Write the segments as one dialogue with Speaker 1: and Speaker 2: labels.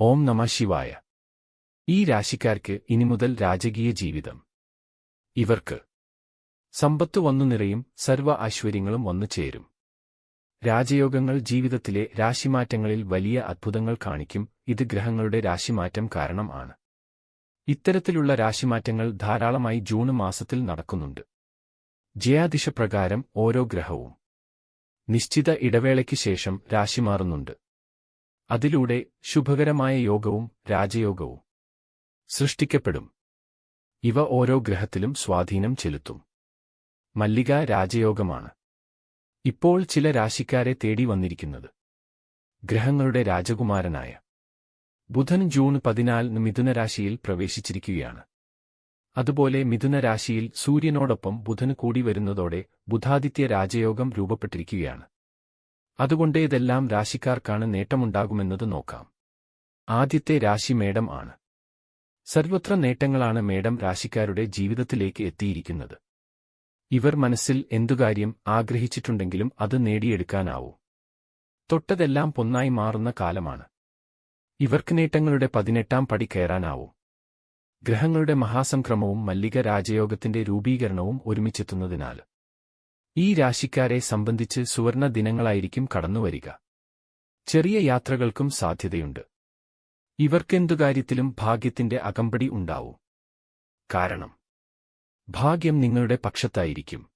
Speaker 1: ഓം നമഃ ശിവായ. ഈ രാശിക്കാർക്ക് ഇനിമുതൽ രാജകീയ ജീവിതം. ഇവർക്ക് സമ്പത്ത് വന്നു നിറയും, സർവ്വ ഐശ്വര്യങ്ങളും വന്നു ചേരും. രാജയോഗങ്ങൾ ജീവിതത്തിലെ രാശിമാറ്റങ്ങളിൽ വലിയ അത്ഭുതങ്ങൾ കാണിക്കും. ഇത് ഗ്രഹങ്ങളുടെ രാശിമാറ്റം കാരണം ആണ്. ഇത്തരത്തിലുള്ള രാശിമാറ്റങ്ങൾ ധാരാളമായി ജൂൺ മാസത്തിൽ നടക്കുന്നുണ്ട്. ജ്യാതിഷപ്രകാരം ഓരോ ഗ്രഹവും നിശ്ചിത ഇടവേളയ്ക്ക് ശേഷം രാശി മാറുന്നുണ്ട്. അതിലൂടെ ശുഭകരമായ യോഗവും രാജയോഗവും സൃഷ്ടിക്കപ്പെടും. ഇവ ഓരോ ഗ്രഹത്തിലും സ്വാധീനം ചെലുത്തും. മല്ലിക രാജയോഗമാണ് ഇപ്പോൾ ചില രാശിക്കാരെ തേടി വന്നിരിക്കുന്നത്. ഗ്രഹങ്ങളുടെ രാജകുമാരനായ ബുധൻ ജൂൺ 14 മിഥുനരാശിയിൽ പ്രവേശിച്ചിരിക്കുകയാണ്. അതുപോലെ മിഥുനരാശിയിൽ സൂര്യനോടൊപ്പം ബുധന് കൂടി വരുന്നതോടെ ബുധാദിത്യ രാജയോഗം രൂപപ്പെട്ടിരിക്കുകയാണ്. അതുകൊണ്ട് ഇതെല്ലാം രാശിക്കാർക്കാണ് നേട്ടമുണ്ടാകുമെന്നത് നോക്കാം. ആദ്യത്തെ രാശി മേടം ആണ്. സർവത്ര നേട്ടങ്ങളാണ് മേടം രാശിക്കാരുടെ ജീവിതത്തിലേക്ക് എത്തിയിരിക്കുന്നത്. ഇവർ മനസ്സിൽ എന്തുകാര്യം ആഗ്രഹിച്ചിട്ടുണ്ടെങ്കിലും അത് നേടിയെടുക്കാനാവൂ. തൊട്ടതെല്ലാം പൊന്നായി മാറുന്ന കാലമാണ്. ഇവർക്ക് നേട്ടങ്ങളുടെ 18ാം പടി കയറാനാവും. ഗ്രഹങ്ങളുടെ മഹാസംക്രമവും മല്ലിക രാജയോഗത്തിന്റെ രൂപീകരണവും ഒരുമിച്ചെത്തുന്നതിനാൽ ഈ രാശിക്കാരെ സംബന്ധിച്ച് സുവർണ ദിനങ്ങളായിരിക്കും കടന്നുവരിക. ചെറിയ യാത്രകൾക്കും സാധ്യതയുണ്ട്. ഇവർക്കെന്തുകാര്യത്തിലും ഭാഗ്യത്തിന്റെ അകമ്പടി ഉണ്ടാവും. കാരണം ഭാഗ്യം നിങ്ങളുടെ പക്ഷത്തായിരിക്കും.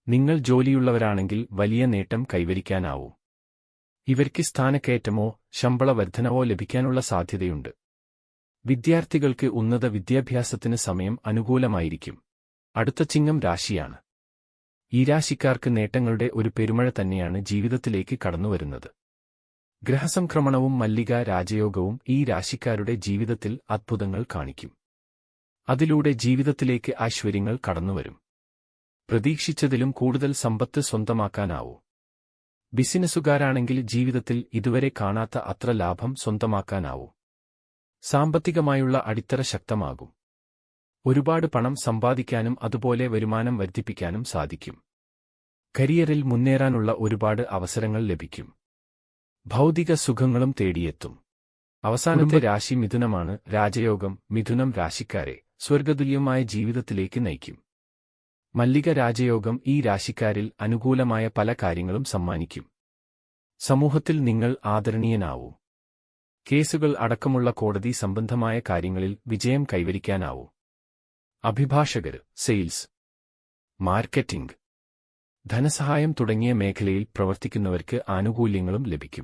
Speaker 1: നിങ്ങൾ ജോലിയുള്ളവരാണെങ്കിൽ വലിയ നേട്ടം കൈവരിക്കാനാവും. ഇവർക്ക് സ്ഥാനക്കയറ്റമോ ശമ്പള വർധനവോ ലഭിക്കാനുള്ള സാധ്യതയുണ്ട്. വിദ്യാർത്ഥികൾക്ക് ഉന്നത വിദ്യാഭ്യാസത്തിന് സമയം അനുകൂലമായിരിക്കും. അടുത്ത ചിങ്ങം രാശിയാണ്. ഈ രാശിക്കാർക്ക് നേട്ടങ്ങളുടെ ഒരു പെരുമഴ തന്നെയാണ് ജീവിതത്തിലേക്ക് കടന്നുവരുന്നത്. ഗ്രഹസംക്രമണവും മല്ലിക രാജയോഗവും ഈ രാശിക്കാരുടെ ജീവിതത്തിൽ അത്ഭുതങ്ങൾ കാണിക്കും. അതിലൂടെ ജീവിതത്തിലേക്ക് ഐശ്വര്യങ്ങൾ കടന്നുവരും. പ്രതീക്ഷിച്ചതിലും കൂടുതൽ സമ്പത്ത് സ്വന്തമാക്കാനാവൂ. ബിസിനസ്സുകാരാണെങ്കിൽ ജീവിതത്തിൽ ഇതുവരെ കാണാത്ത അത്ര ലാഭം സ്വന്തമാക്കാനാവൂ. സാമ്പത്തികമായുള്ള അടിത്തറ ശക്തമാകും. ഒരുപാട് പണം സമ്പാദിക്കാനും അതുപോലെ വരുമാനം വർദ്ധിപ്പിക്കാനും സാധിക്കും. കരിയറിൽ മുന്നേറാനുള്ള ഒരുപാട് അവസരങ്ങൾ ലഭിക്കും. ഭൗതിക സുഖങ്ങളും തേടിയെത്തും. അവസാനത്തെ രാശി മിഥുനമാണ്. രാജയോഗം മിഥുനം രാശിക്കാരെ സ്വർഗതുല്യമായ ജീവിതത്തിലേക്ക് നയിക്കും. മല്ലിക രാജയോഗം ഈ രാശിക്കാരിൽ അനുകൂലമായ പല കാര്യങ്ങളും സമ്മാനിക്കും. സമൂഹത്തിൽ നിങ്ങൾ ആദരണീയനാവൂ. കേസുകൾ അടക്കമുള്ള കോടതി സംബന്ധമായ കാര്യങ്ങളിൽ വിജയം കൈവരിക്കാനാവൂ. അഭിഭാഷകർ, സെയിൽസ്, മാർക്കറ്റിംഗ്, ധനസഹായം തുടങ്ങിയ മേഖലയിൽ പ്രവർത്തിക്കുന്നവർക്ക് ആനുകൂല്യങ്ങളും ലഭിക്കും.